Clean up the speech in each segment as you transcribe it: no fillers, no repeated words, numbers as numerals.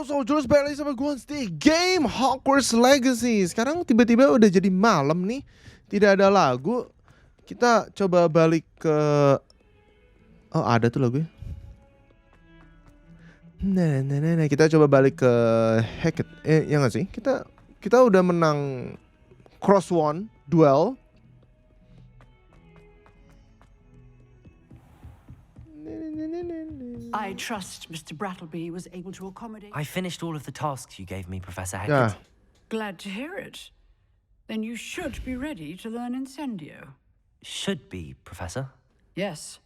Halo Soldiers, balik lagi sama gue di game Hogwarts Legacy. Sekarang tiba-tiba udah jadi malam nih, tidak ada lagu. Kita coba balik ke... Oh ada tuh lagunya. Nah, kita coba balik ke Hackett. Ya nggak sih? Kita udah menang Cross One Duel. I trust Mr. Brattleby was able to accommodate... I finished all of the tasks you gave me, Professor Hackett. Yeah. Glad to hear it. Then you should be ready to learn Incendio. Should be, Professor. Yes.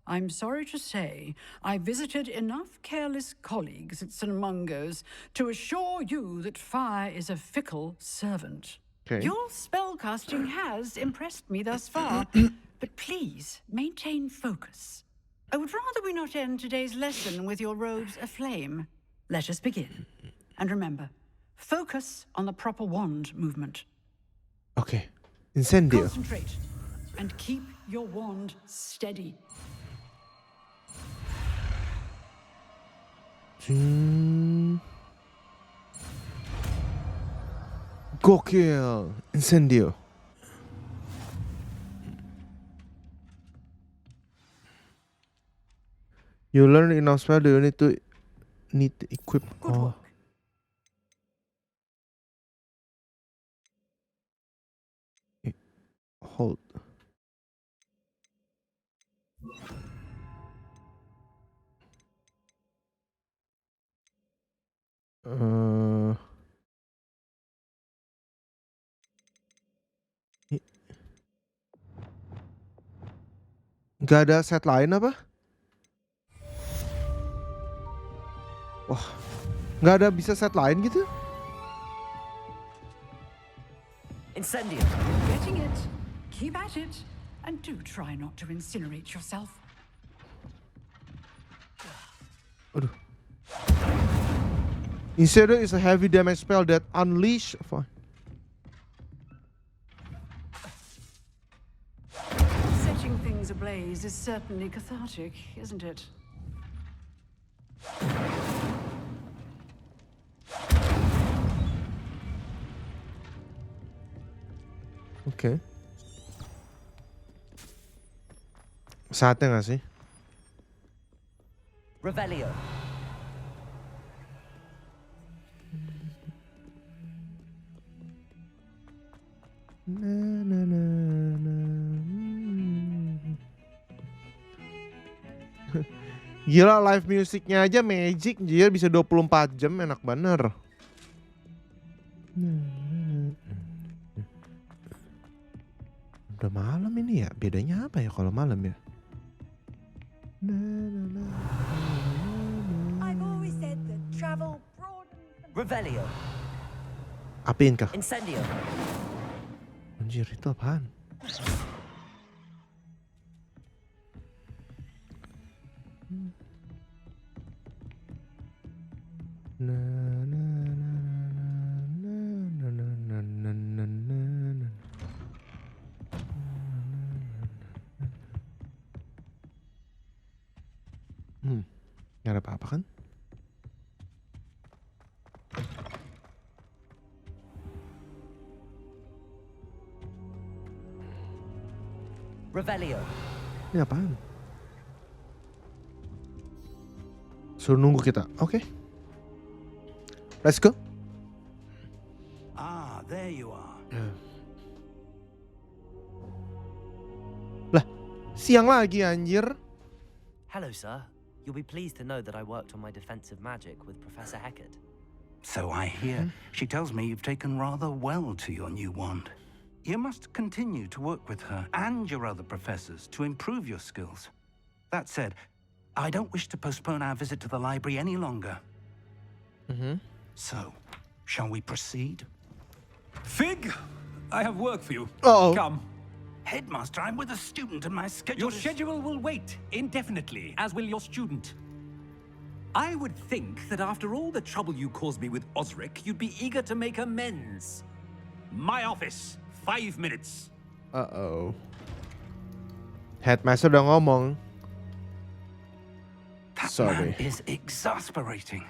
I'm sorry to say, I visited enough careless colleagues at St. Mungo's to assure you that fire is a fickle servant. Okay. Your spellcasting has impressed me thus far, but please maintain focus. I would rather we not end today's lesson with your robes aflame. Let us begin. And remember, focus on the proper wand movement. Okay. Incendio. Concentrate and keep your wand steady. Gokil. Incendio. You learn enough spell, you need to equip. Good work. Hold. Gak ada set lain apa? Wah, nggak ada bisa set lain gitu? Incendio. Getting it. Keep at it. And do try not to incinerate yourself. Aduh. Incendio is a heavy damage spell that unleash. Setting things ablaze is certainly cathartic, isn't it? Oke. Saatnya gak sih? Revelio. Gila, live musiknya aja magic, dia bisa 24 jam, enak bener. Udah malam ini ya, bedanya apa ya kalau malam ya? I've always said that travel broadens the... Revelio. Apain kah? Incendio. Anjir, itu apaan? Gak ada apa-apa kan? Revelio. Ini apaan? Suruh nunggu kita. Oke. Let's go. Ah, there you are. Lah, siang lagi anjir. Hello, sir. You'll be pleased to know that I worked on my defensive magic with Professor Hackett. So I hear. She tells me you've taken rather well to your new wand. You must continue to work with her and your other professors to improve your skills. That said, I don't wish to postpone our visit to the library any longer. So, shall we proceed? Fig, I have work for you. Uh-oh. Come. Headmaster, I'm with a student and my schedule Your schedule will wait indefinitely, as will your student. I would think that after all the trouble you caused me with Osric, you'd be eager to make amends. My office, 5 minutes. Uh-oh. Headmaster udah ngomong. That Sorry. man is exasperating.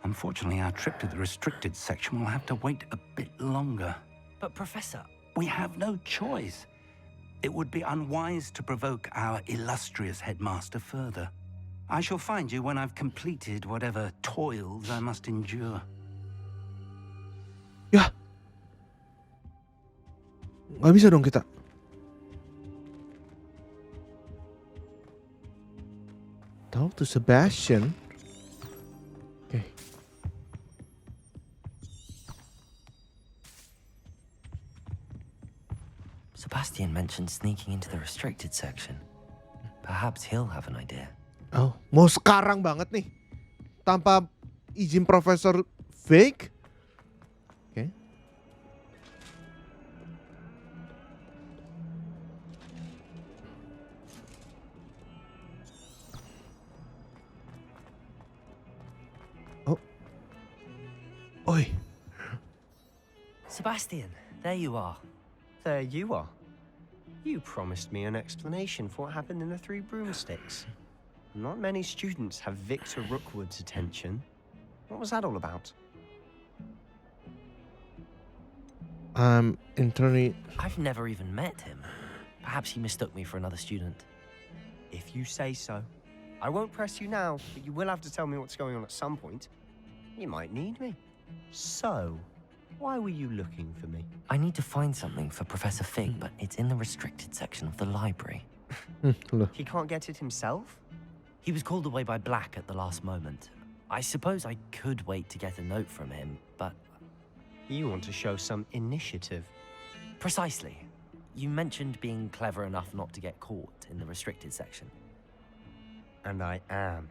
Unfortunately, our trip to the restricted section will have to wait a bit longer. But Professor, We have no choice. It would be unwise to provoke our illustrious headmaster further. I shall find you when I've completed whatever toils I must endure. Ya. Nggak bisa dong kita. Talk to Sebastian. Oke. Sebastian mentioned sneaking into the restricted section. Perhaps he'll have an idea. Oh, mau sekarang banget nih. Tanpa izin Profesor Fake. Oke. Oh. Oi. Sebastian, there you are. There you are. You promised me an explanation for what happened in the Three Broomsticks. Not many students have Victor Rookwood's attention. What was that all about? Internally. I've never even met him. Perhaps he mistook me for another student. If you say so. I won't press you now, but you will have to tell me what's going on at some point. You might need me. So, why were you looking for me? I need to find something for Professor Fig, but it's in the restricted section of the library. Loh. He can't get it himself? He was called away by Black at the last moment. I suppose I could wait to get a note from him, but... You want to show some initiative. Precisely. You mentioned being clever enough not to get caught in the restricted section. And I am.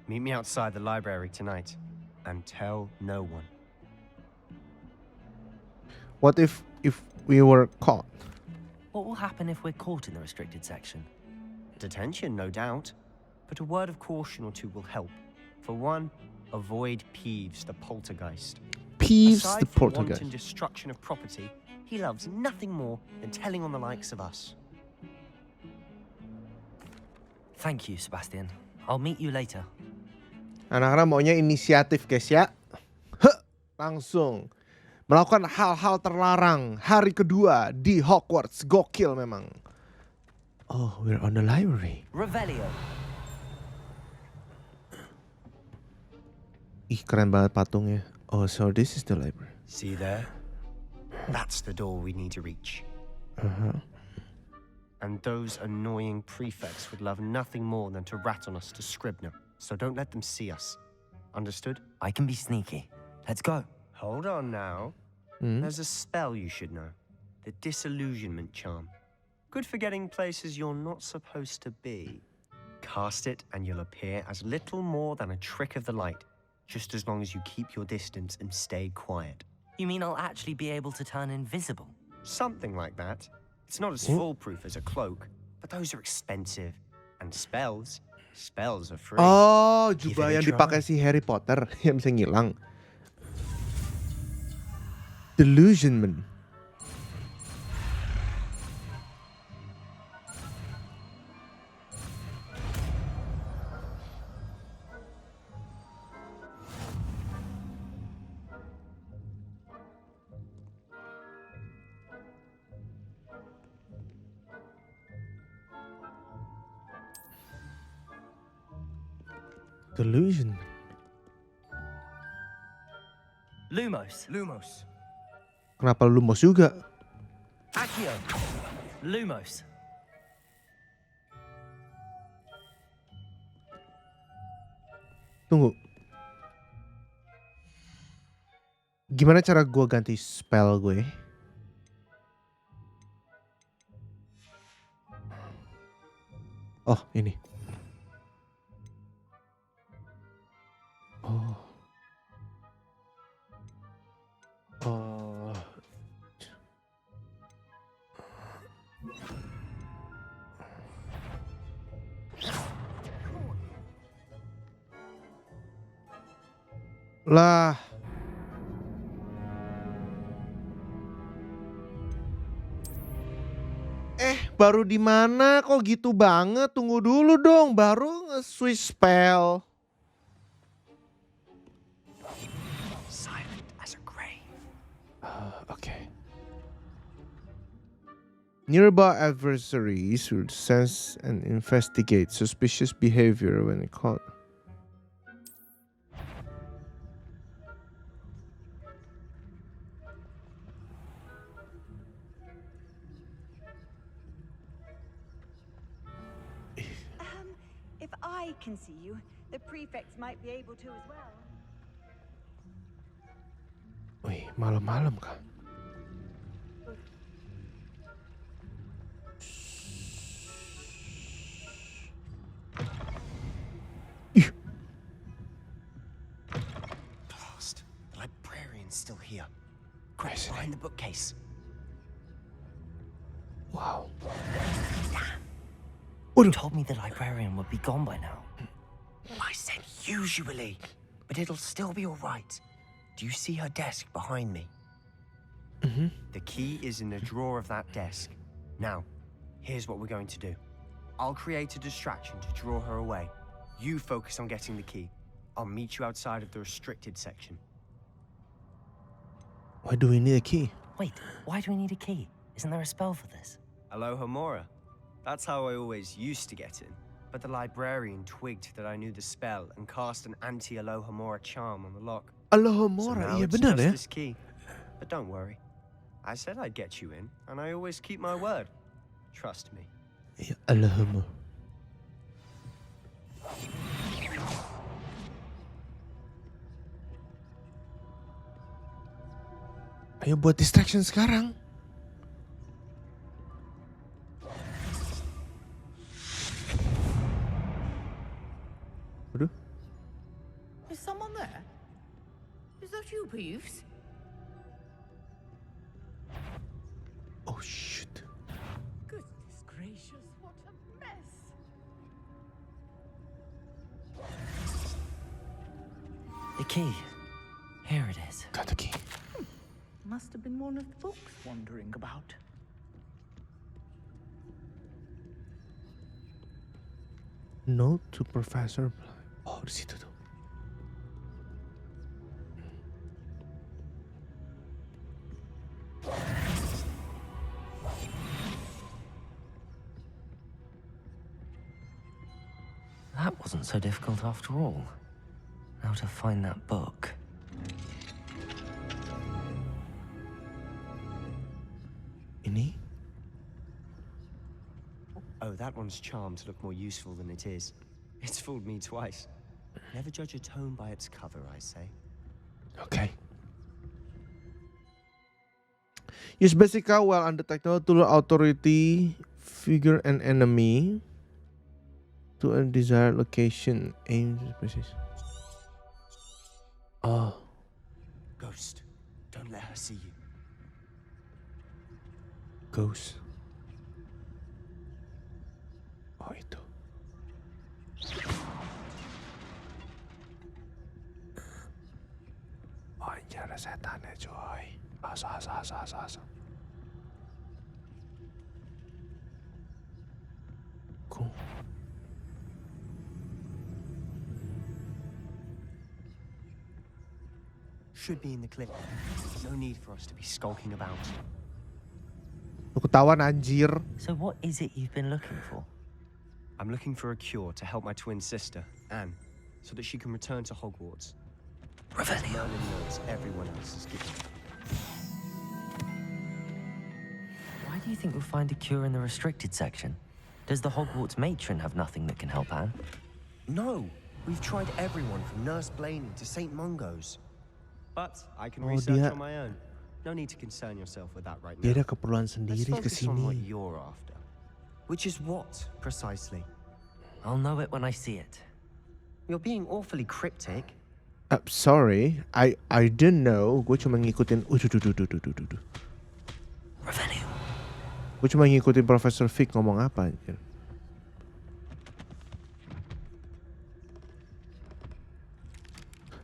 Meet me outside the library tonight, and tell no one. What if we were caught? What will happen if we're caught in the restricted section? Detention, no doubt. But a word of caution or two will help. For one, avoid Peeves, the poltergeist. Peeves Aside the from poltergeist. wanton destruction of property, he loves nothing more than telling on the likes of us. Thank you, Sebastian. I'll meet you later. Anak-anak maunya inisiatif guys ya. Langsung melakukan hal-hal terlarang hari kedua di Hogwarts. Gokil memang. Oh, we're on the library. Revelio. Ih, keren banget patungnya. Oh, so this is the library. See there? That's the door we need to reach. And those annoying prefects would love nothing more than to rat on us to Scribner. So don't let them see us. Understood? I can be sneaky. Let's go. Hold on now. There's a spell you should know. The Disillusionment Charm. Good for getting places you're not supposed to be. Cast it and you'll appear as little more than a trick of the light, just as long as you keep your distance and stay quiet. You mean I'll actually be able to turn invisible? Something like that. It's not as foolproof as a cloak, but those are expensive. And spells are free. Oh, Give jubah it a yang try. dipakai si Harry Potter yang bisa ngilang. Delusionment. Delusion. Lumos. Kenapa Lumos juga? Accio. Lumos. Tunggu. Gimana cara gue ganti spell gue? Oh, ini. Oh. Oh. Lah. Baru di mana kok gitu banget? Tunggu dulu dong, baru nge-switch spell. Nearby adversaries will sense and investigate suspicious behavior when caught. If I can see you, the prefects might be able to as well. Wih, malam-malam kah? Blast. The librarian's still here. Quick, behind the bookcase. Wow. You told me the librarian would be gone by now. I said usually, but it'll still be all right. Do you see her desk behind me? The key is in the drawer of that desk. Now, here's what we're going to do. I'll create a distraction to draw her away. You focus on getting the key. I'll meet you outside of the restricted section. Why do we need a key? Wait, why do we need a key? Isn't there a spell for this? Aloha Mora. That's how I always used to get in. But the librarian twigged that I knew the spell and cast an anti-Aloha Mora charm on the lock. Aloha So Mora, now iya it's benar just ya. this key. But don't worry. I said I'd get you in, and I always keep my word. Trust me. Iya, Aloha Mora. Ayo buat distraction sekarang. Waduh. Is someone there? Is that you, Peeves? Oh shit. Goodness gracious, what a mess. The key. Here it is. Got the key. Must have been one of the books wandering about. Note to Professor Bly. Oh, di situ tuh. That wasn't so difficult after all. Now to find that book. Ini? Oh, that one's charmed to look more useful than it is. It's fooled me twice. Never judge a tome by its cover, I say. Okay. Use basic cow while undetectable to authority figure an enemy to a desired location. Aim species. Oh. Ghost, don't let her see you. Ghost. Oh itu. Oh ini ada setannya coy. Asa. Cool. Should be in the clip. No need for us to be skulking about. Lu ketahuan anjir. So what is it you've been looking for? I'm looking for a cure to help my twin sister, Anne, so that she can return to Hogwarts. Revelio. Merlin knows everyone else is given. Why do you think we'll find a cure in the restricted section? Does the Hogwarts matron have nothing that can help Anne? No! We've tried everyone from Nurse Blaney to St. Mungo's. But I can research dia- on my own. No need to concern yourself with that right Dia now. ada keperluan Let's sendiri focus on what kesini. you're after. Which is what, precisely? I'll know it when I see it. You're being awfully cryptic. Sorry, I didn't know. Gue cuma ngikutin. Revelio. Gue cuma ngikutin Profesor Vic ngomong apa anjir.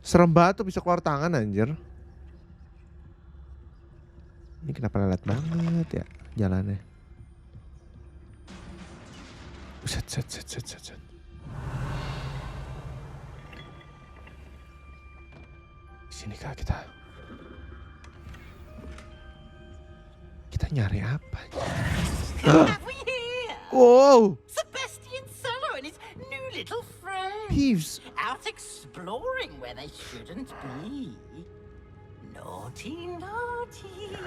Serem banget tuh bisa keluar tangan anjir. Ini kenapa lelet banget ya jalannya. Set. Sini kah kita? Kita nyari apa? have we here? Wow, Sebastian Cello and his new little friend. Peeves. Out exploring where they shouldn't be. Naughty, naughty.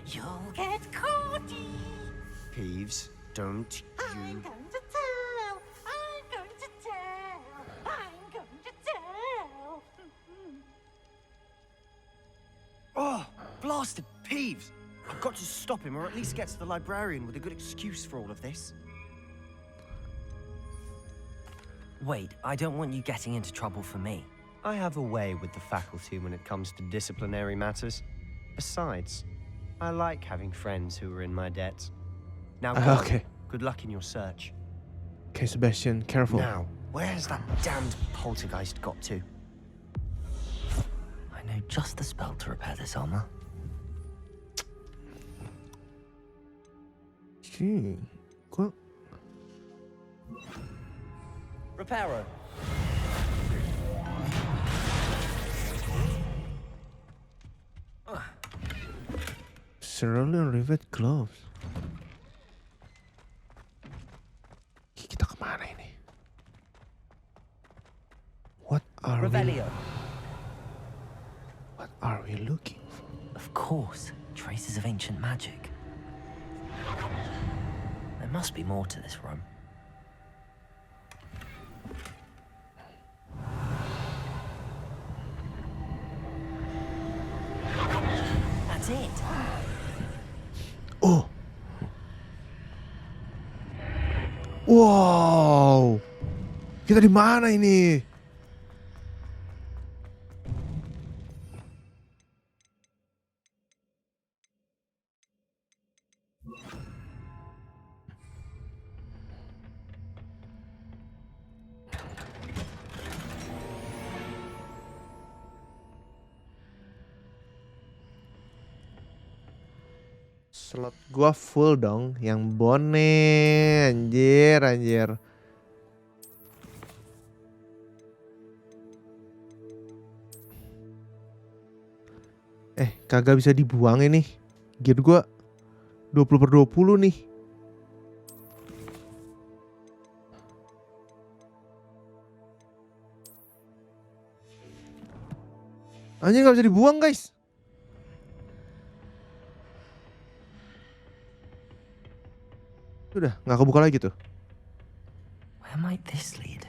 You'll get caughty. Peeves, don't I'm you... going to tell. I'm going to tell. I'm going to tell. Oh, blasted Peeves! I've got to stop him, or at least get to the librarian with a good excuse for all of this. Wait, I don't want you getting into trouble for me. I have a way with the faculty when it comes to disciplinary matters. Besides, I like having friends who are in my debt. Now, go. Okay. Good luck in your search. Okay, Sebastian, careful. Now, where's that damned poltergeist got to? I know just the spell to repair this armor. Gee, gua Reparo. Cerulean Rivet Gloves. Kita kemana ini? What are Revelio. we looking for? Of course, traces of ancient magic. There must be more to this room. That's it. Oh. Wow. Kita di mana ini? Slot gua full dong, yang bone, anjir. Kagak bisa dibuang ini. Gear gua 20/20 nih. Anjir, nggak bisa dibuang, guys. Udah, nggak kebuka lagi tuh. Where might this lead?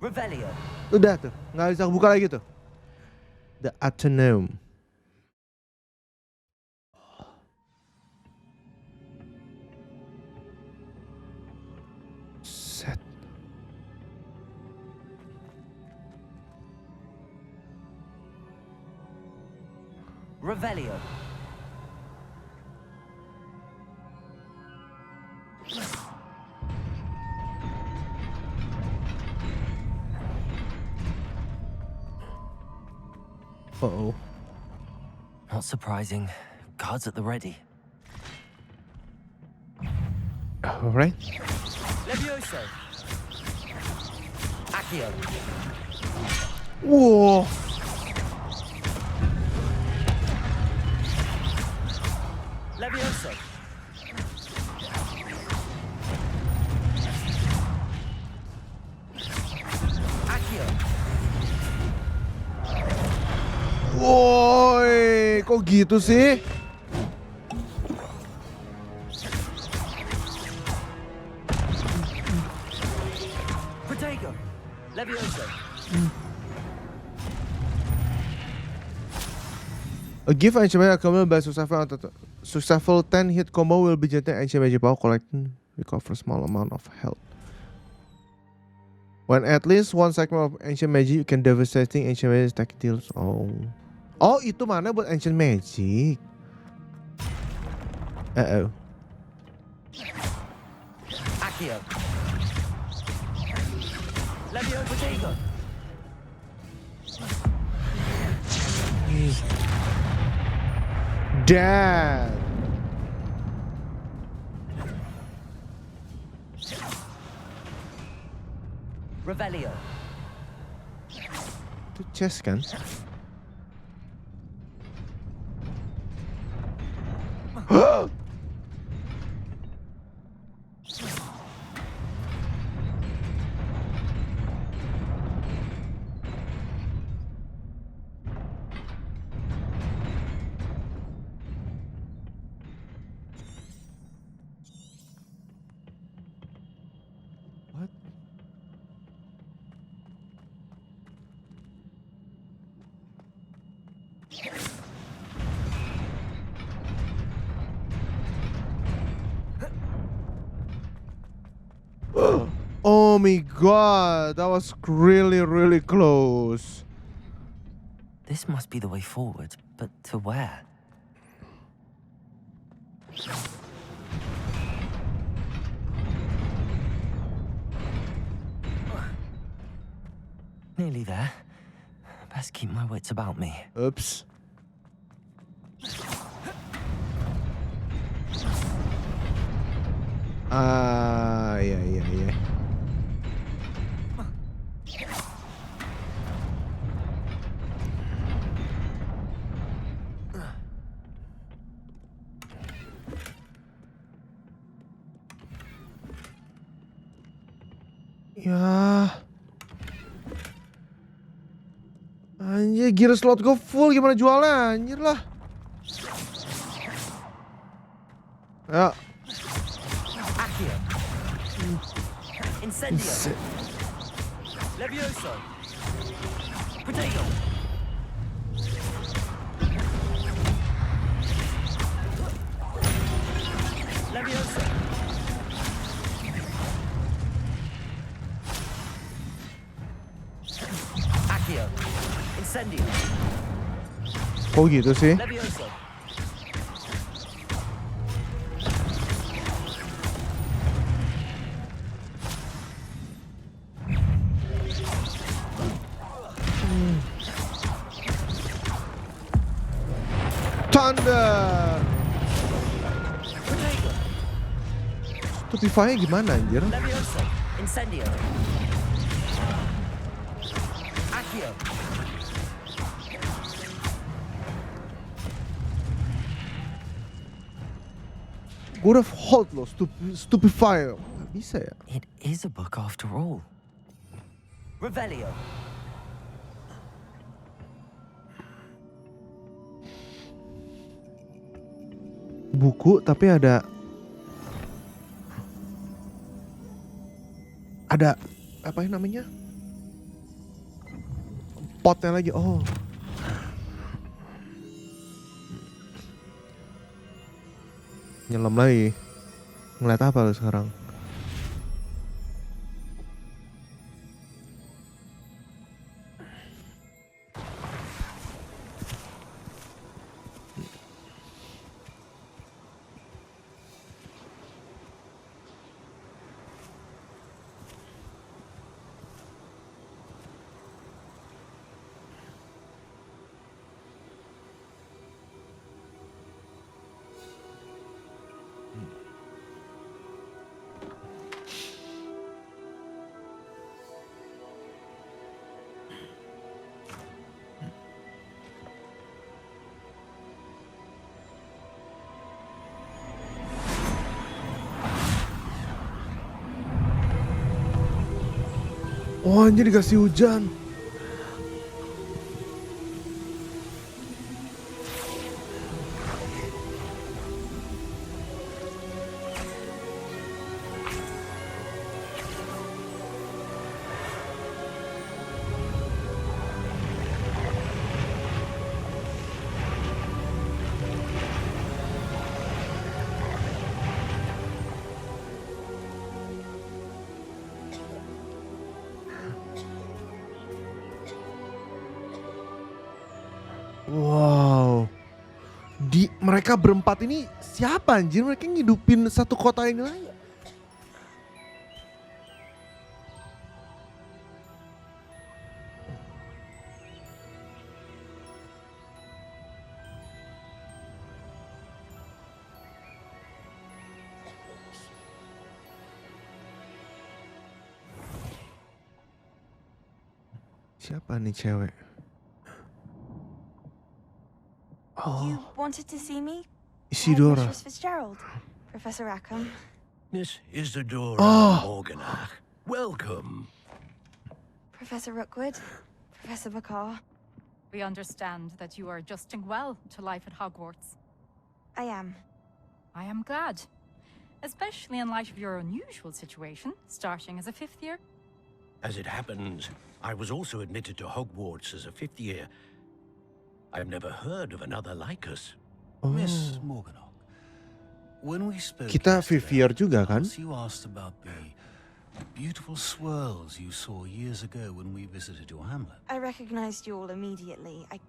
Revelio. Udah tuh, nggak bisa kebuka lagi tuh. The Atenum. Set. Revelio. Uh-oh. Not surprising. Guards at the ready. Alright. Levioso. Accio. Wow. Levioso. Accio. Woi, kok gitu sih? Protego. Levioso. A gift ancient magic accumulated by successful 10 hit combo will be generated ancient magic power collecting recover small amount of health. When at least one segment of ancient magic, you can devastating ancient magic attack deals. Oh, itu mana buat ancient magic? Uh-oh. Accio. Levio Protego. Dad. Revelio. Itu chest kan? Oh my god, that was really, really close. This must be the way forward, but to where? Nearly there. Best keep my wits about me. Oops. Iya. Ya. Anjir, gear slot gue full, gimana jualnya? Anjir lah. Ya. Incendio. Levioso. Potato. Levioso. Accio. Incendio. Kok gitu sih? Levioso. Thunder. Stupefy gimana anjir? Levioso. Incendio. Accio. Gue udah hold loh, Stupefy. Gak bisa ya? It is a book after all. Revelio. Buku tapi ada apa yang namanya? Potnya lagi. Oh. Nyelam lagi. Ngeliat apa lu sekarang? Oh anjir, dikasih hujan. Wow. Mereka berempat ini siapa anjir? Mereka ngidupin satu kota ini lagi. Siapa nih cewek? You wanted to see me? Isidora. Mistress Fitzgerald. Professor Rackham. Miss Isidora Morganach, welcome. Professor Rookwood. Professor Bakar. We understand that you are adjusting well to life at Hogwarts. I am. I am glad. Especially in light of your unusual situation, starting as a 5th year. As it happens, I was also admitted to Hogwarts as a 5th year. I've never heard of another like us. Miss Morganach, when we spoke Kita yesterday, Vivier juga kan? you asked about the beautiful swirls you saw years ago when we visited your hamlet? I recognized you all immediately. I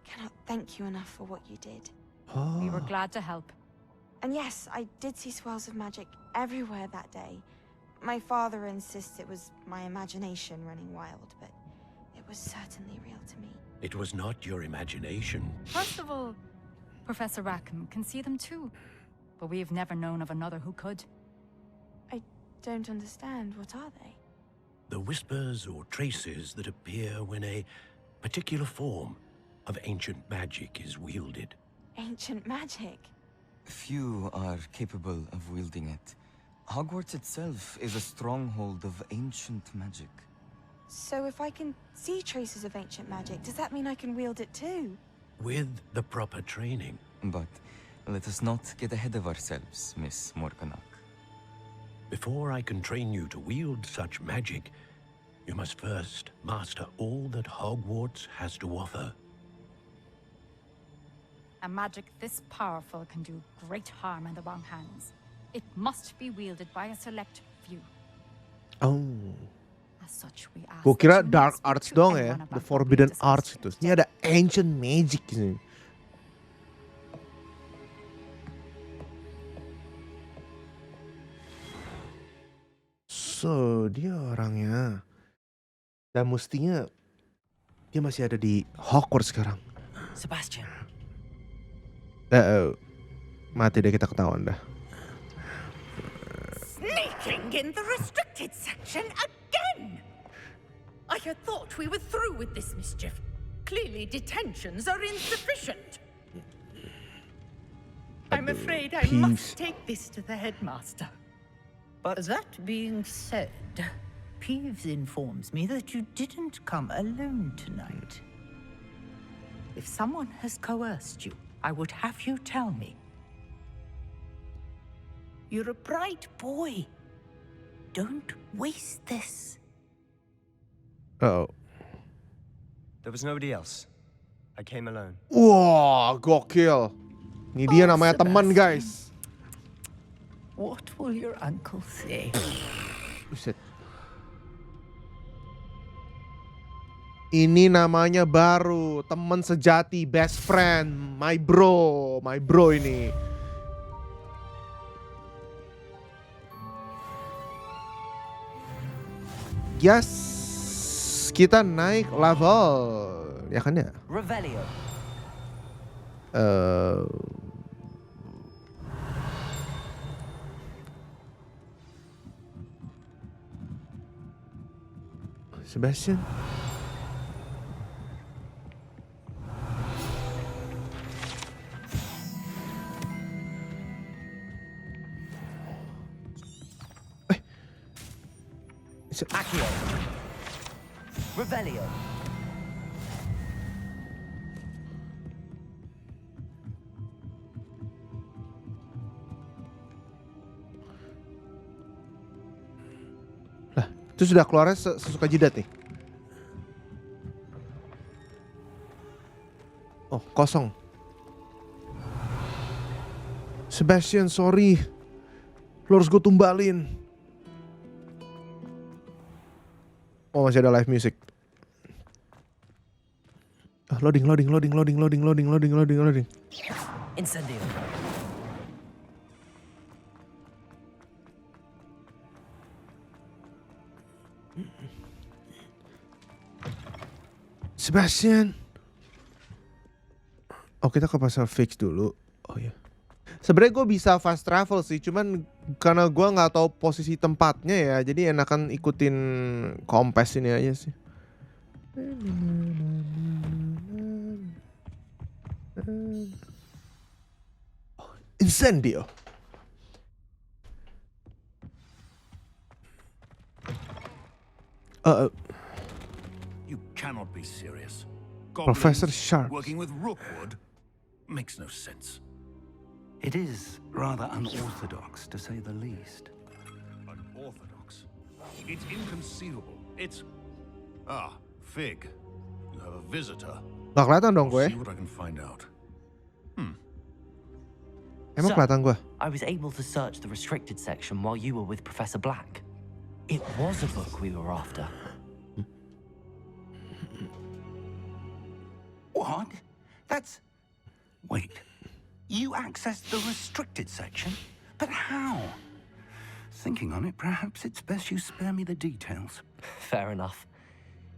cannot thank you enough for what you did. We were glad to help. And yes, I did see swirls of magic everywhere that day. My father insists it was my imagination running wild, but it was certainly real to me. It was not your imagination. First of all, Professor Rackham can see them too. But we have never known of another who could. I don't understand. What are they? The whispers or traces that appear when a particular form of ancient magic is wielded. Ancient magic? Few are capable of wielding it. Hogwarts itself is a stronghold of ancient magic. So if I can see traces of ancient magic, does that mean I can wield it too? With the proper training. But let us not get ahead of ourselves, Miss Morganach. Before I can train you to wield such magic, you must first master all that Hogwarts has to offer. A magic this powerful can do great harm in the wrong hands. It must be wielded by a select few. Oh. As such, we ask Gue kira that you dark not speak arts to dong anyone ya, about the what we forbidden discussed arts itu. today. Ini ada ancient magic di sini. So, dia orangnya. Dan mestinya dia masih ada di Hogwarts sekarang. Sebastian. Mati deh, kita ketahuan dah. Sneaking in the restricted section again! I had thought we were through with this mischief. Clearly detentions are insufficient. I'm afraid I must take this to the headmaster. But that being said, Peeves informs me that you didn't come alone tonight. If someone has coerced you, I would have you tell me. You're a bright boy. Don't waste this. Oh. There was nobody else. I came alone. Wah, gokil. Ini dia namanya teman, guys. What will your uncle say? Buset. Ini namanya baru teman sejati, best friend, my bro ini. Yes, kita naik level, ya kan ya? Revelio. Sebastian. Accio. Revelio. Lah, itu sudah keluarnya sesuka jidat nih. Oh, kosong. Sebastian, sorry. Lu harus gue tumbalin. Oh, masih ada live music. Loading. Incendio. Sebastian. Oh, kita ke pasar fix dulu. Oh ya. Sebenarnya gue bisa fast travel sih, cuman karena gue nggak tahu posisi tempatnya ya, jadi enakan ikutin kompes ini aja sih. Incendio. You cannot be serious. Professor Goblins Sharp. working with Rookwood makes no sense. It is rather unorthodox, to say the least. Unorthodox? It's inconceivable. It's... Ah, Fig. You have a visitor. Gak kelihatan dong gue. See what I can find out. Emang kelihatan gue? I was able to search the restricted section while you were with Professor Black. It was a book we were after. What? That's... Wait. You accessed the restricted section? But how? Thinking on it, perhaps it's best you spare me the details. Fair enough.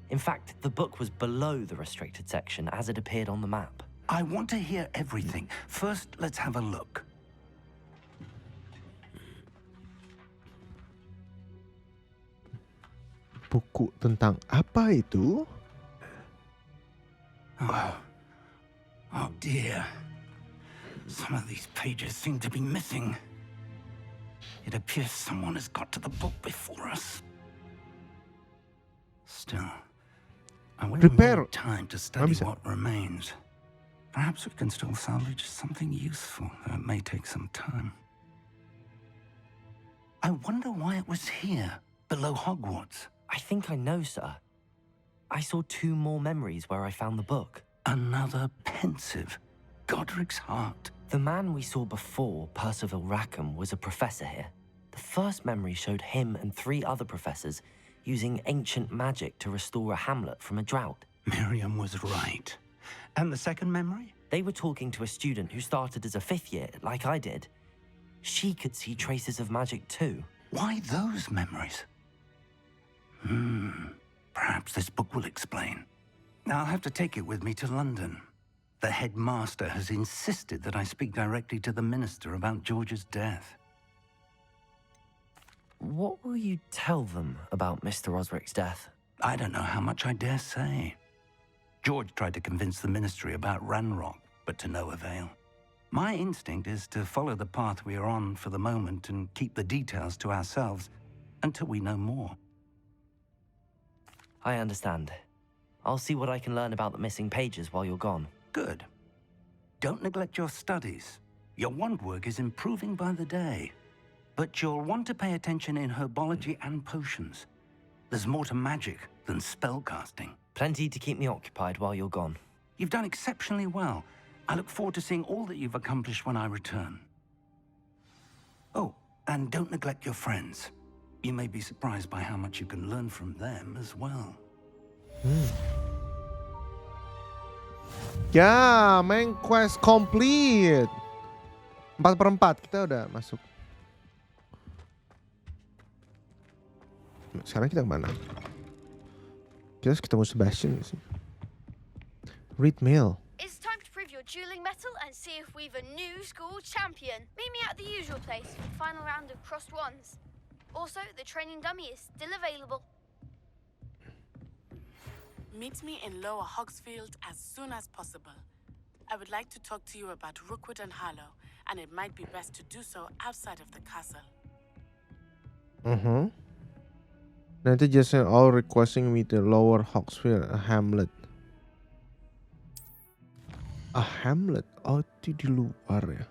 In fact, the book was below the restricted section as it appeared on the map. I want to hear everything. First, let's have a look. Buku tentang apa itu? Oh dear. Some of these pages seem to be missing. It appears someone has got to the book before us. Still, I will need time to study what remains. Perhaps we can still salvage something useful, though it may take some time. I wonder why it was here, below Hogwarts. I think I know, sir. I saw 2 more memories where I found the book. Another pensive Godric's heart. The man we saw before, Percival Rackham, was a professor here. The first memory showed him and 3 other professors using ancient magic to restore a hamlet from a drought. Miriam was right. And the second memory? They were talking to a student who started as a 5th year, like I did. She could see traces of magic too. Why those memories? Perhaps this book will explain. I'll have to take it with me to London. The headmaster has insisted that I speak directly to the minister about George's death. What will you tell them about Mr. Osric's death? I don't know how much I dare say. George tried to convince the ministry about Ranrock, but to no avail. My instinct is to follow the path we are on for the moment and keep the details to ourselves until we know more. I understand. I'll see what I can learn about the missing pages while you're gone. Good. Don't neglect your studies. Your wand work is improving by the day. But you'll want to pay attention in herbology and potions. There's more to magic than spellcasting. Plenty to keep me occupied while you're gone. You've done exceptionally well. I look forward to seeing all that you've accomplished when I return. Oh, and don't neglect your friends. You may be surprised by how much you can learn from them as well. Ya, main quest complete. 4/4 kita udah masuk. Sekarang kita kemana? Kita harus ketemu Sebastian sih. Read mail. It's time to prove your dueling mettle and see if we've a new school champion. Meet me at the usual place for the final round of crossed wands. Also, the training dummy is still available. Meet me in Lower Hogsfield as soon as possible. I would like to talk to you about Rookwood and Harlow, and it might be best to do so outside of the castle. Nanti just all requesting me to Lower Hogsfield, a hamlet. A hamlet? Oh, itu di luar ya.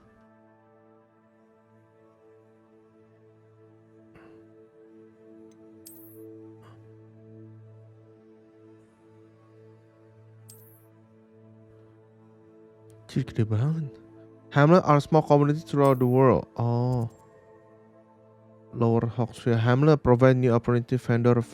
Cih, gede banget. Hamlet are small communities throughout the world. Oh. Lower Hogsfield Hamlet provide new opportunity vendor.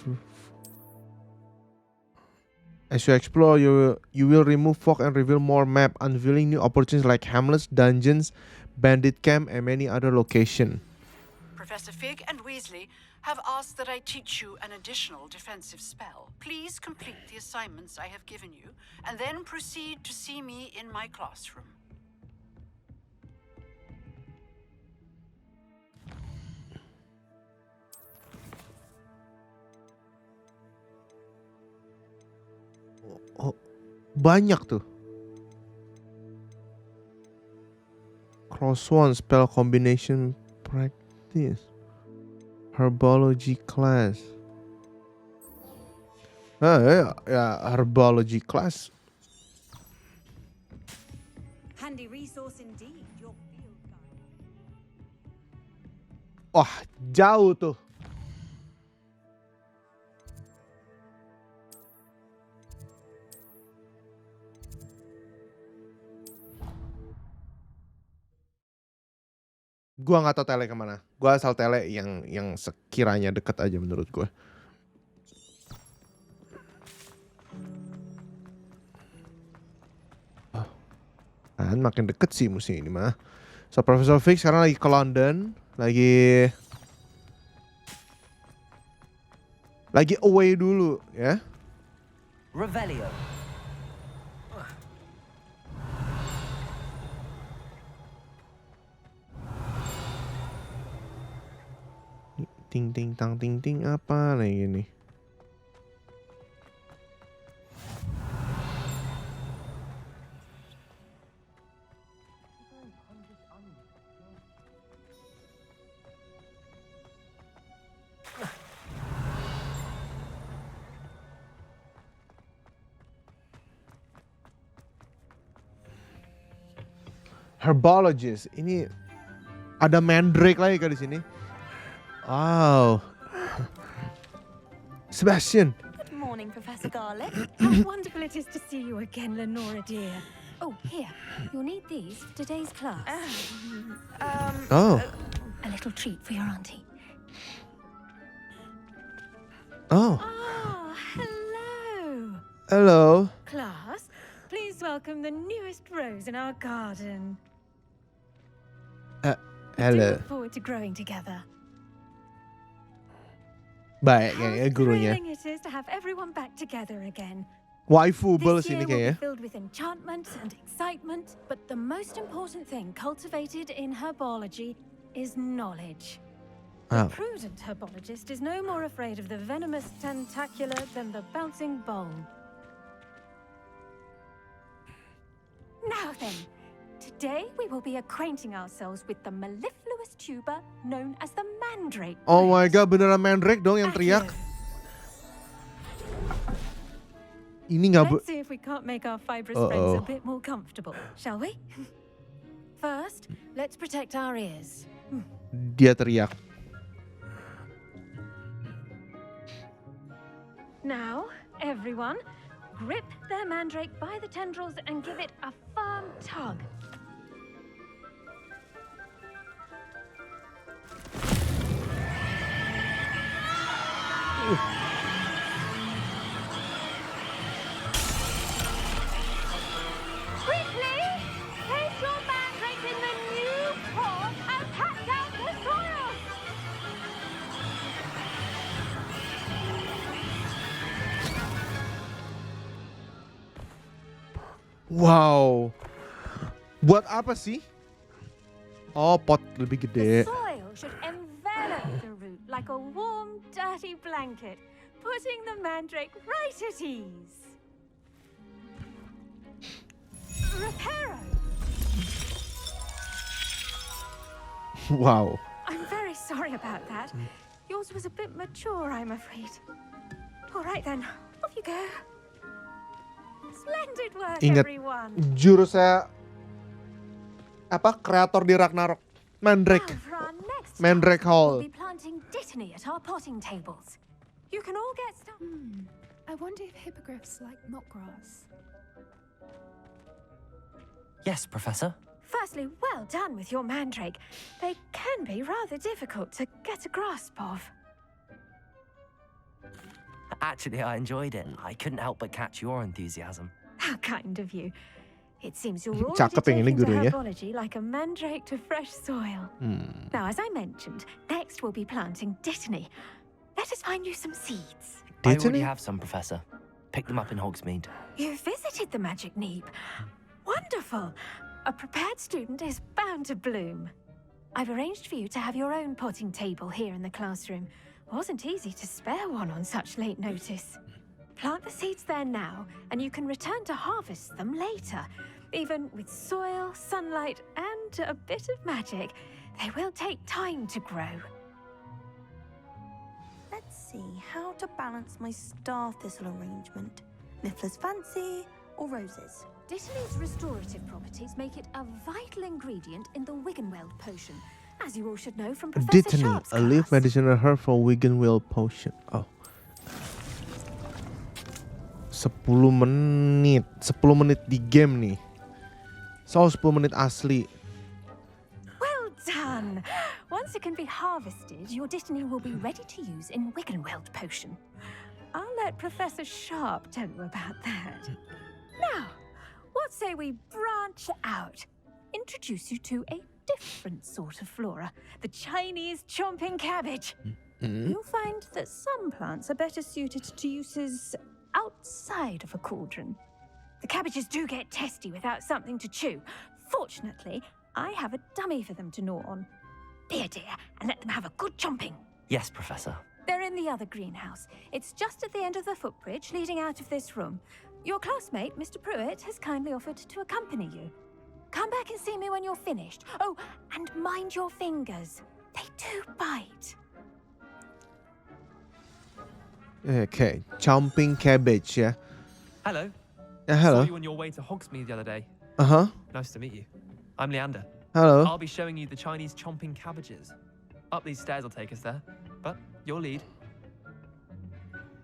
As you explore, you will remove fog and reveal more map, unveiling new opportunities like hamlets, dungeons, bandit camp, and many other locations. Professor Fig and Weasley have asked that I teach you an additional defensive spell. Please complete the assignments I have given you, and then proceed to see me in my classroom. Oh, banyak tuh. Crossword spell combination practice. Herbology class. Ya, herbology class. Handy resource indeed, your field guide. Wah, jauh tuh. Gua nggak tahu tele kemana. Gua asal tele yang sekiranya deket aja menurut gua. Kan makin deket sih musim ini mah. So Professor Fig sekarang lagi ke London, lagi away dulu ya. Revelio. Ting ting tang ting ting apa nih ini? Herbologist. Ini ada Mandrake lagi kan di sini. Wow. Sebastian. Good morning, Professor Garlick. How wonderful it is to see you again, Lenora dear. Oh, here. You'll need these for today's class. Oh. A little treat for your auntie. Oh. Oh, hello. Hello. Class, please welcome the newest rose in our garden. Hello. Look forward to growing together. Baik kayaknya gurunya. Thrilling it is to have everyone back together again. Waifu bel This sini year will kayaknya. be filled with enchantment and excitement, but the most important thing cultivated in herbology is knowledge. Oh. The prudent herbologist is no more afraid of the venomous tentacular than the bouncing bulb. Now then, today we will be acquainting ourselves with the mellifluous tuber known as the mandrake. Oh my god, beneran Mandrake dong yang teriak. Ini nggak Let's see if we can't make our fibrous friends a bit more comfortable, shall we? First, let's protect our ears. Dia teriak. Now, everyone, grip their mandrake by the tendrils and give it a firm tug. Quickly, place your mandrake in the new pot and pat down the soil. Wow. Buat apa sih? Oh, pot lebih gede. The soil should envelop the root like a warm, dirty blanket, putting the mandrake right at ease. Reparo! Wow. I'm very sorry about that. Yours was a bit mature, I'm afraid. All right then, off you go. Splendid work, Ingat everyone. jurusnya apa? Kreator di Ragnarok. Mandrake. Mandrake Hall. We'll be planting dittany at our potting tables. You can all get started. I wonder if hippogriffs like knotgrass. Yes, Professor. Firstly, well done with your mandrake. They can be rather difficult to get a grasp of. Actually, I enjoyed it. I couldn't help but catch your enthusiasm. How kind of you. It seems you're already Cakep yang ini taken to gurunya. herbology like a mandrake to fresh soil. Now, as I mentioned, next we'll be planting dittany. Let us find you some seeds. I already have some, Professor. Pick them up in Hogsmeade. You visited the Magic Neep. Wonderful. A prepared student is bound to bloom. I've arranged for you to have your own potting table here in the classroom. Wasn't easy to spare one on such late notice. Plant the seeds there now, and you can return to harvest them later. Even with soil, sunlight, and a bit of magic, they will take time to grow. Let's see how to balance my star thistle arrangement. Niffler's fancy or roses? Dittany's restorative properties make it a vital ingredient in the Wiggenweld potion, as you all should know from Professor Dittany, Sharp's a leaf class. medicinal herb for Wiggenweld potion. Oh. 10 menit di game nih. So 10 menit asli. Well done! done. Once it can be harvested, your Dittany will be ready to use in Wiggenweld potion. I'll let Professor Sharp tell you about that. Now, what say we branch out? Introduce you to a different sort of flora, the Chinese chomping cabbage. You'll find that some plants are better suited to uses outside of a cauldron. The cabbages do get testy without something to chew. Fortunately, I have a dummy for them to gnaw on. Be a dear and let them have a good chomping. Yes, Professor. They're in the other greenhouse. It's just at the end of the footbridge leading out of this room. Your classmate, Mr. Pruitt, has kindly offered to accompany you. Come back and see me when you're finished. Oh, and mind your fingers. They do bite. Okay, chomping cabbage ya. Hello. Hello. Saw you on your way to Hogsmeade the other day. Uh-huh. Nice to meet you. I'm Leander. Hello. I'll be showing you the Chinese chomping cabbages. Up these stairs will take us there, but your lead.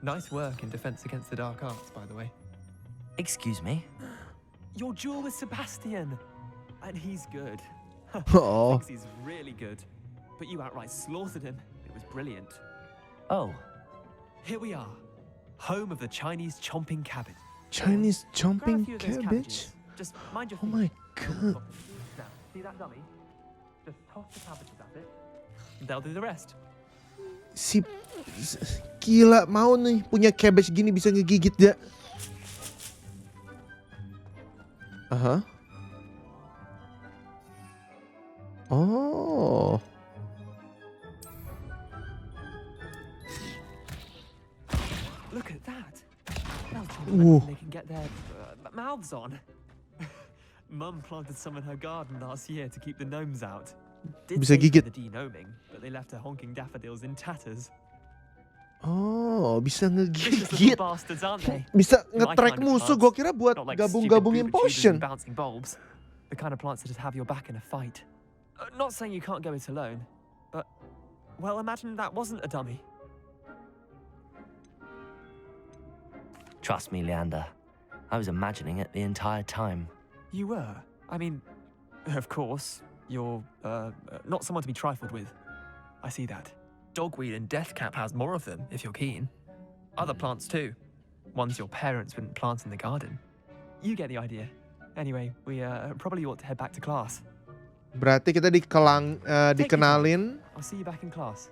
Nice work in Defense Against the Dark Arts, by the way. Excuse me? Your duel with Sebastian. And he's good. Oh. Thinks he's really good. But you outright slaughtered him. It was brilliant. Oh. Here we are. Home of the Chinese chomping cabbage. Chinese Grab a chomping few of those cabbage? cabbages. Just mind your Oh feet. my god. Now, see that dummy? Just toss the cabbages at it. And they'll do the rest. Gila, mau nih punya cabbage gini bisa ngegigit ya. Aha. Oh. Look at that. Ooh. They can get their mouths on. Mum planted some in her garden last year to keep the gnomes out. Did Bisa save for gigit. the de-gnoming, but they left her honking daffodils in tatters. Oh, bisa Vicious little ngegigit. bastards, aren't they? Bisa My nge-track kind of musuh. plants. Gua kira buat Not like gabung-gabungin stupid Poopa-Tudors potion. and bouncing bulbs. The kind of plants that'd have your back in a fight. Not saying you can't go it alone, but, well, imagine that wasn't a dummy. Trust me, Leander. I was imagining it the entire time. You were? I mean, of course, you're, not someone to be trifled with. I see that. Dogweed and Deathcap has more of them, if you're keen. Other plants too. Ones your parents wouldn't plant in the garden. You get the idea. Anyway, we probably ought to head back to class. Berarti kita dikenalin. I'll see you back in class.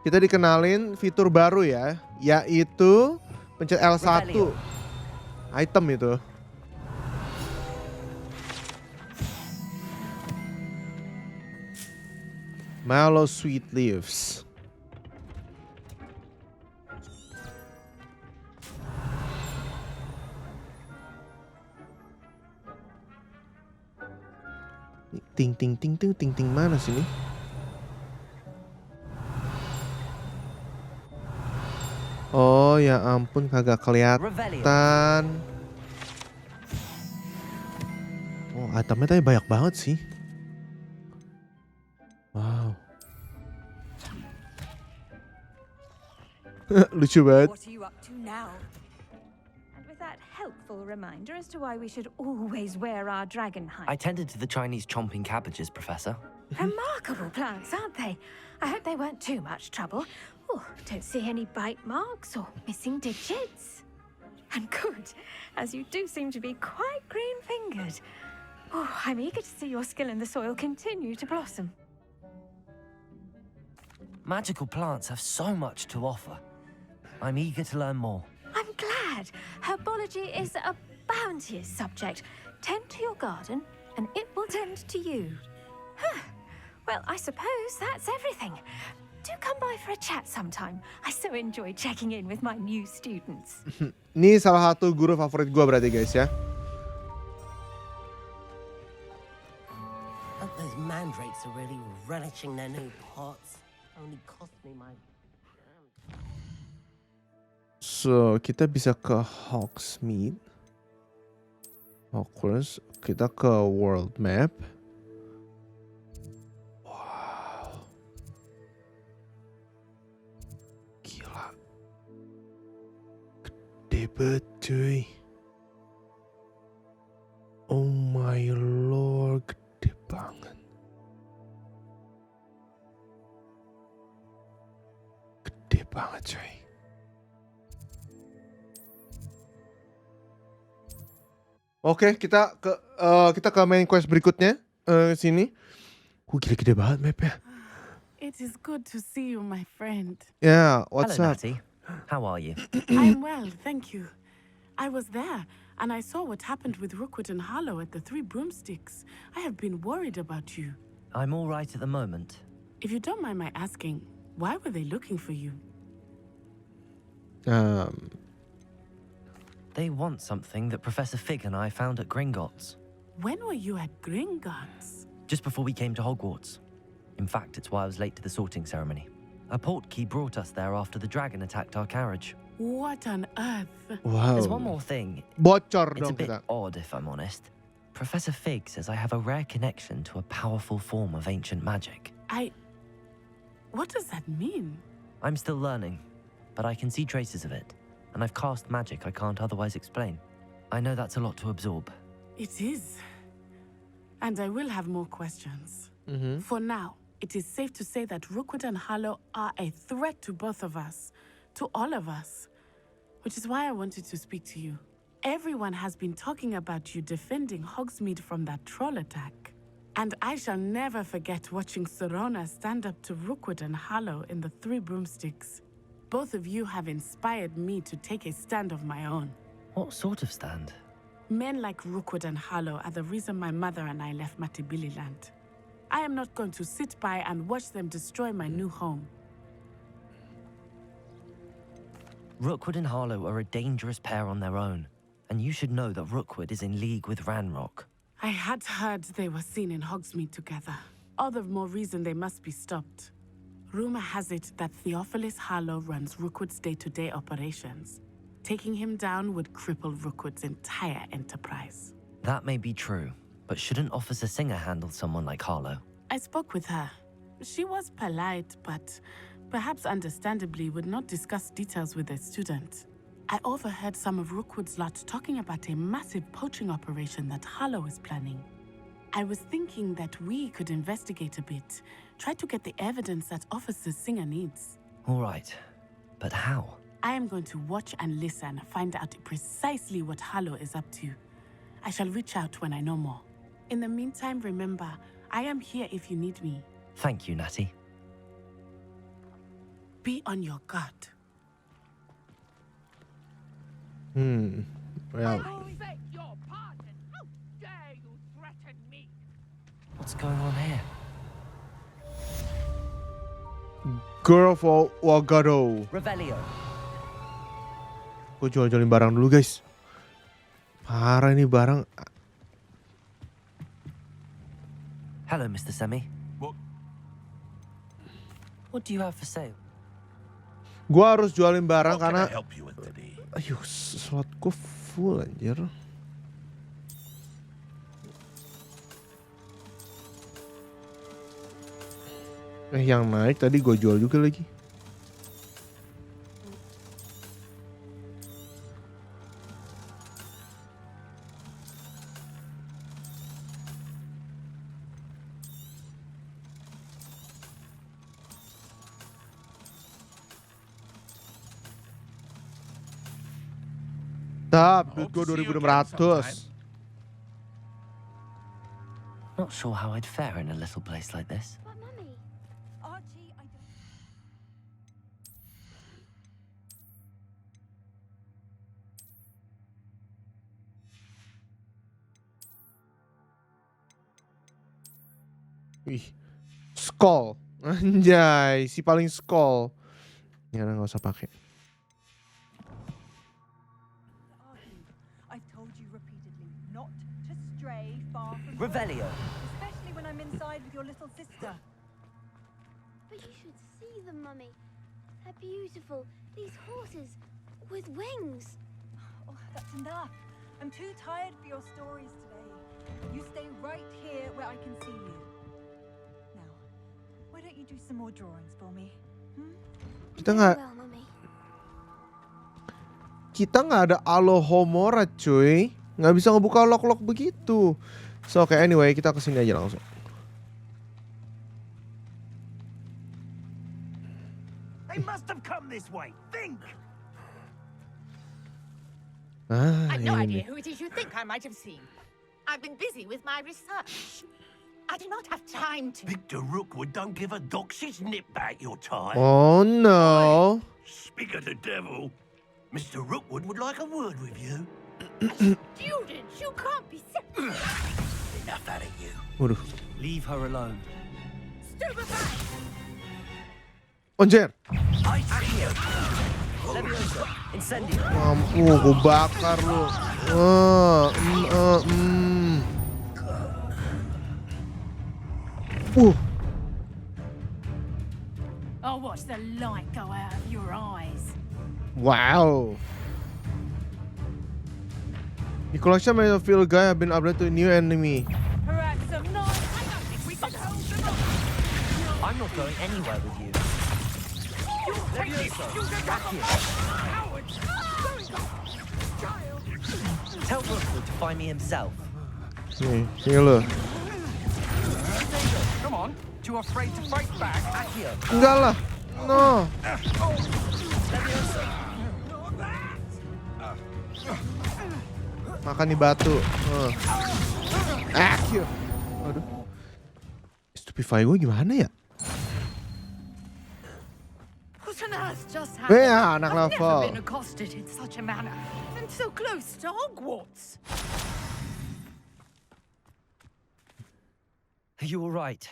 Kita dikenalin fitur baru ya, yaitu pencet L1. Item itu. Mallow sweet leaves. Ting ting ting ting ting ting mana sini? Oh ya ampun kagak kelihatan. Oh itemnya tadi banyak banget sih. Wow. Lucu banget. What are you up to now? And with that helpful reminder as to why we should always wear our dragon hide. I tended to the Chinese chomping cabbages, Professor. Remarkable plants, aren't they? I hope they weren't too much trouble. Oh, don't see any bite marks or missing digits. And good, as you do seem to be quite green-fingered. Oh, I'm eager to see your skill in the soil continue to blossom. Magical plants have so much to offer. I'm eager to learn more. I'm glad. Herbology is a bounteous subject. Tend to your garden, and it will tend to you. Huh. Well, I suppose that's everything. Do come by for a chat sometime. I so enjoy checking in with my new students. Ini salah satu guru favorit gua berarti guys ya. Hope those mandrakes are really relishing their new pots. Only cost me my... So, kita bisa ke Hogsmeade. Hogwarts, kita ke world map. Wow. Gila. Gede banget cuy. Oh my lord, gede banget coy. Oke, kita ke main quest berikutnya. Sini. Gila gede banget mapnya. It is good to see you, my friend. Yeah, what's Hello, up? Natty. How are you? I'm well, thank you. I was there, and I saw what happened with Rookwood and Harlow at the Three Broomsticks. I have been worried about you. I'm all right at the moment. If you don't mind my asking, why were they looking for you? They want something that Professor Fig and I found at Gringotts. When were you at Gringotts? Just before we came to Hogwarts. In fact, it's why I was late to the sorting ceremony. A portkey brought us there after the dragon attacked our carriage. What on earth? Wow. There's one more thing. Bocor It's a dong bit kita. odd, if I'm honest. Professor Fig says I have a rare connection to a powerful form of ancient magic. What does that mean? I'm still learning, but I can see traces of it, and I've cast magic I can't otherwise explain. I know that's a lot to absorb. It is. And I will have more questions. For now, it is safe to say that Rookwood and Harlow are a threat to both of us, to all of us, which is why I wanted to speak to you. Everyone has been talking about you defending Hogsmeade from that troll attack. And I shall never forget watching Serona stand up to Rookwood and Harlow in the Three Broomsticks. Both of you have inspired me to take a stand of my own. What sort of stand? Men like Rookwood and Harlow are the reason my mother and I left Matabeleland. I am not going to sit by and watch them destroy my new home. Rookwood and Harlow are a dangerous pair on their own, and you should know that Rookwood is in league with Ranrock. I had heard they were seen in Hogsmeade together. All the more reason they must be stopped. Rumor has it that Theophilus Harlow runs Rookwood's day-to-day operations. Taking him down would cripple Rookwood's entire enterprise. That may be true, but shouldn't Officer Singer handle someone like Harlow? I spoke with her. She was polite, but perhaps understandably would not discuss details with a student. I overheard some of Rookwood's lot talking about a massive poaching operation that Harlow is planning. I was thinking that we could investigate a bit, try to get the evidence that Officer Singer needs. All right, but how? I am going to watch and listen, find out precisely what Harlow is up to. I shall reach out when I know more. In the meantime, remember, I am here if you need me. Thank you, Natty. Be on your guard. Well. What's going on here? Girl for Wagado. Revelio. Gue jual-jualin barang dulu guys. Parah ini barang. Hello, Mr. Semi. What do you have for sale? Gue harus jualin barang What can karena I help you with today? ayo slot gue full anjir. Yang naik tadi gue jual juga lagi. Tap, duit gue 2.600. Not sure how I'd fare in a little place like this. But Mummy, Archie, I don't... Wih, skull. Anjay, si paling skull. Ya nggak usah pakai. I've told you repeatedly not to stray far from Revelio. especially when I'm inside with your little sister. but you should see them, Mummy. They're beautiful. These horses with wings. Oh, that's enough. I'm too tired for your stories today. You stay right here where I can see you. Now, why don't you do some more drawings for me? Kita nggak ada Alohomora cuy, nggak bisa ngebuka lock-lock begitu. So okay, anyway kita kesini aja langsung. They must have come this way. Think! I've no ini idea nih. who it is you think I might have seen. I've been busy with my research. I do not have time to. Victor Rookwood don't give a doxy's nip back your time. Oh no. Speak of the devil, Mr. Rookwood would like a word with you. Students, you can't be Enough out of you. Waduh. Leave her alone. Onjer. Leviosa, incendio. Gue bakar lu. I'll watch the light go out of your eyes. Wow. The collection made of field guy have been upgraded to a new enemy. Perhaps some night. I don't think we can hold them up. I'm not going anywhere with you. Tell Rookwood to find me himself. Nih, sini lu. Come on, too afraid to fight back? Accio. Enggak lah. No. Makan di batu. Aduh. Stupefy gue gimana ya? What on earth just happened? Ya, anak I've level. never been accosted in such a manner, and so close to Hogwarts. Are you all right?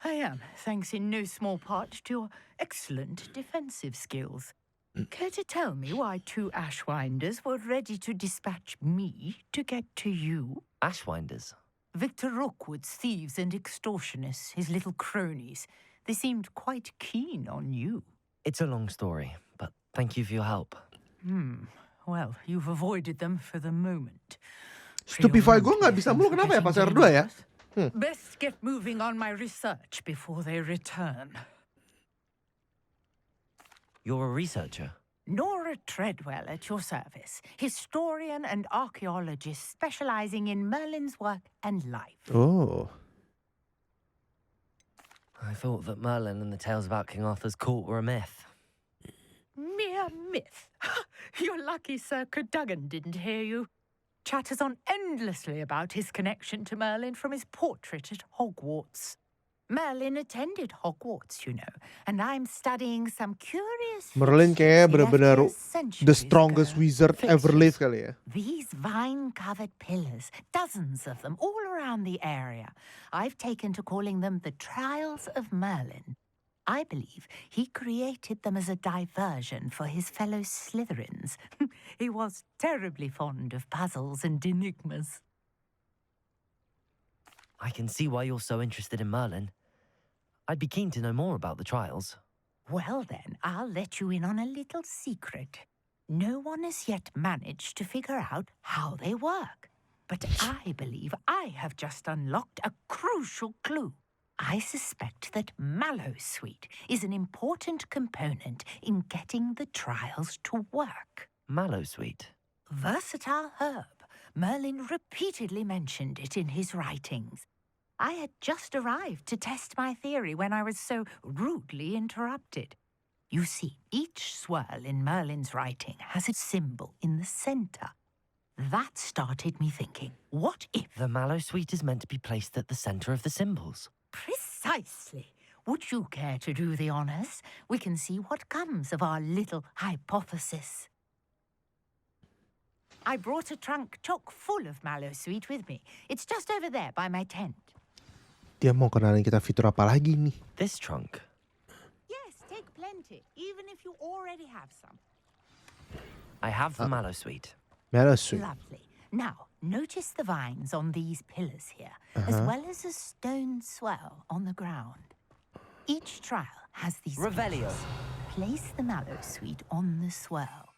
I am, thanks in no small part to your excellent defensive skills. Care to tell me why 2 Ashwinders were ready to dispatch me to get to you? Ashwinders? Victor Rookwood's thieves and extortionists, his little cronies. They seemed quite keen on you. It's a long story, but thank you for your help. Well, you've avoided them for the moment. Stupefy gue nggak bisa mulu, kenapa ya pas R2 ya? Best get moving on my research before they return. You're a researcher? Nora Treadwell at your service, historian and archaeologist specializing in Merlin's work and life. Oh. I thought that Merlin and the tales about King Arthur's court were a myth. Mere myth. You're lucky Sir Cadogan didn't hear you. Chatters on endlessly about his connection to Merlin from his portrait at Hogwarts. Merlin attended Hogwarts, you know, and I'm studying some curious... Merlin kayaknya benar-benar the strongest wizard ever lived kali ya. These vine-covered pillars, dozens of them, all around the area. I've taken to calling them the Trials of Merlin. I believe he created them as a diversion for his fellow Slytherins. He was terribly fond of puzzles and enigmas. I can see why you're so interested in Merlin. I'd be keen to know more about the trials. Well then, I'll let you in on a little secret. No one has yet managed to figure out how they work. But I believe I have just unlocked a crucial clue. I suspect that Mallowsweet is an important component in getting the trials to work. Mallowsweet? Versatile herb. Merlin repeatedly mentioned it in his writings. I had just arrived to test my theory when I was so rudely interrupted. You see, each swirl in Merlin's writing has a symbol in the center. That started me thinking, what if... The Mallowsweet is meant to be placed at the center of the symbols. Precisely. Would you care to do the honors? We can see what comes of our little hypothesis. I brought a trunk chock full of Mallowsweet with me. It's just over there by my tent. Dia mau kenalin kita fitur apa lagi nih? This trunk? Yes, take plenty, even if you already have some. I have the Mallowsweet. Mallowsweet. Lovely. Now, notice the vines on these pillars here, as well as a stone swell on the ground. Each trial has these... Revelio. Place the Mallowsweet on the swell.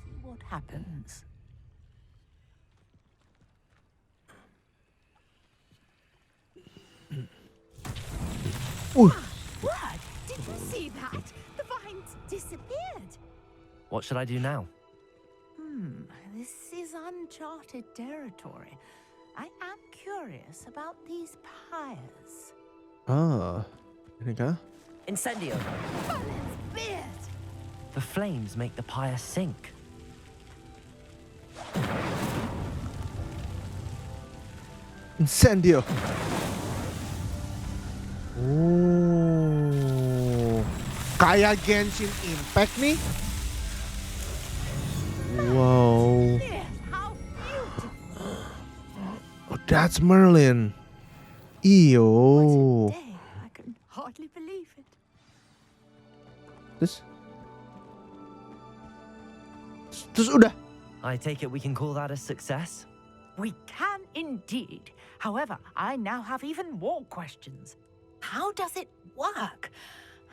See what happens. Word! Did you see that? The vines disappeared. What should I do now? This is uncharted territory. I am curious about these pyres. Ah, ini kah? Incendio. Merlin's beard! The flames make the pyre sink. Incendio. Oh, kayak Genshin Impact nih. Wow. Oh, that's Merlin. Iyo. I can hardly believe it. Terus udah. I take it we can call that a success? We can indeed. However, I now have even more questions. How does it work?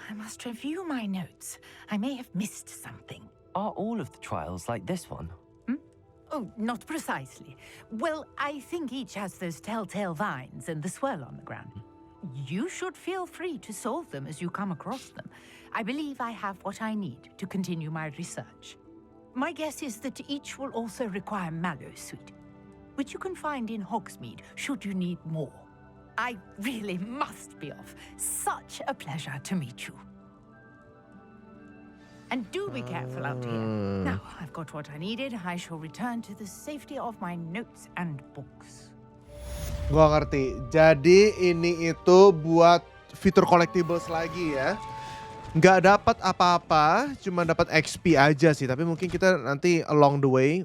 I must review my notes. I may have missed something. Are all of the trials like this one? Oh, not precisely. Well, I think each has those telltale vines and the swirl on the ground. You should feel free to solve them as you come across them. I believe I have what I need to continue my research. My guess is that each will also require mallow sweet, which you can find in Hogsmeade should you need more. I really must be off. Such a pleasure to meet you. And do be careful out here. Now I've got what I needed. I shall return to the safety of my notes and books. Gua ngerti. Jadi ini itu buat fitur collectibles lagi ya. Nggak dapat apa-apa, cuma dapat XP aja sih. Tapi mungkin kita nanti along the way,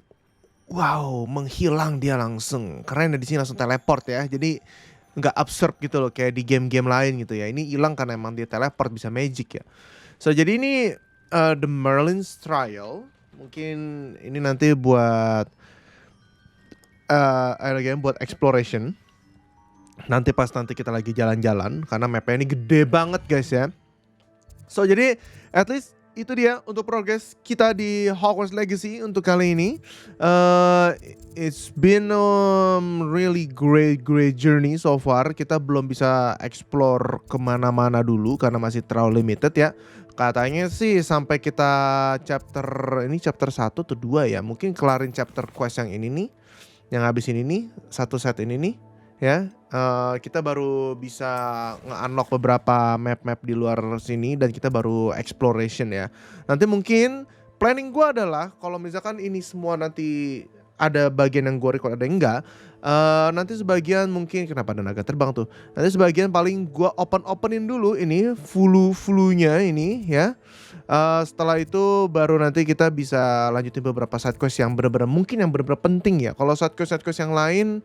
wow, menghilang dia langsung. Karena di sini langsung teleport ya. Jadi nggak absurd gitu loh kayak di game-game lain gitu ya. Ini hilang karena emang dia teleport bisa magic ya. So jadi ini The Merlin's Trial. Mungkin ini nanti buat buat exploration. Nanti pas kita lagi jalan-jalan karena mapnya ini gede banget guys ya. So jadi at least itu dia untuk progres kita di Hogwarts Legacy untuk kali ini. It's been really great journey so far. Kita belum bisa explore kemana-mana dulu karena masih terlalu limited ya. Katanya sih sampai kita chapter 1 atau 2 ya. Mungkin kelarin chapter quest yang ini nih. Yang habis ini nih, satu set ini nih ya. Kita baru bisa nge-unlock beberapa map-map di luar sini dan kita baru exploration ya. Nanti mungkin planning gue adalah kalau misalkan ini semua nanti ada bagian yang gue record ada yang enggak, nanti sebagian mungkin kenapa ada naga terbang tuh. Nanti sebagian paling gue openin dulu ini flu-flunya ini ya. Setelah itu baru nanti kita bisa lanjutin beberapa side quest yang benar-benar penting ya. Kalau side quest yang lain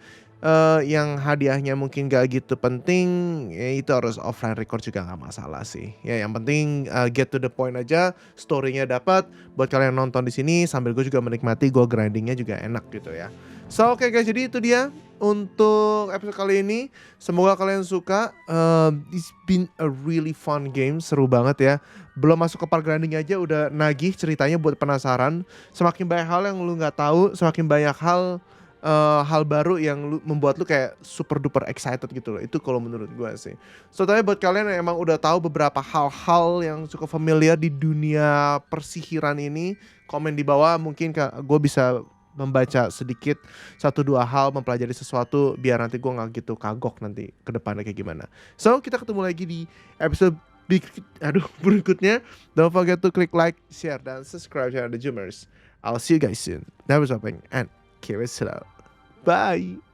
yang hadiahnya mungkin gak gitu penting ya itu harus offline record juga gak masalah sih ya. Yang penting get to the point aja, storynya dapat buat kalian nonton di sini sambil gue juga menikmati, gue grindingnya juga enak gitu ya. So oke guys, jadi itu dia untuk episode kali ini. Semoga kalian suka. It's been a really fun game, seru banget ya. Belum masuk ke part grinding aja udah nagih ceritanya buat penasaran. Semakin banyak hal yang lu nggak tahu, semakin banyak hal baru yang membuat lu kayak super duper excited gitu loh. Itu kalau menurut gue sih. So tapi buat kalian yang emang udah tahu beberapa hal-hal yang cukup familiar di dunia persihiran ini, komen di bawah, mungkin gue bisa membaca sedikit 1-2 hal, mempelajari sesuatu biar nanti gue gak gitu kagok nanti ke depannya kayak gimana. So kita ketemu lagi di episode berikutnya. Don't forget to click like, share, dan subscribe channel The Jooomers. I'll see you guys soon. That was happening and keep it slow. Bye.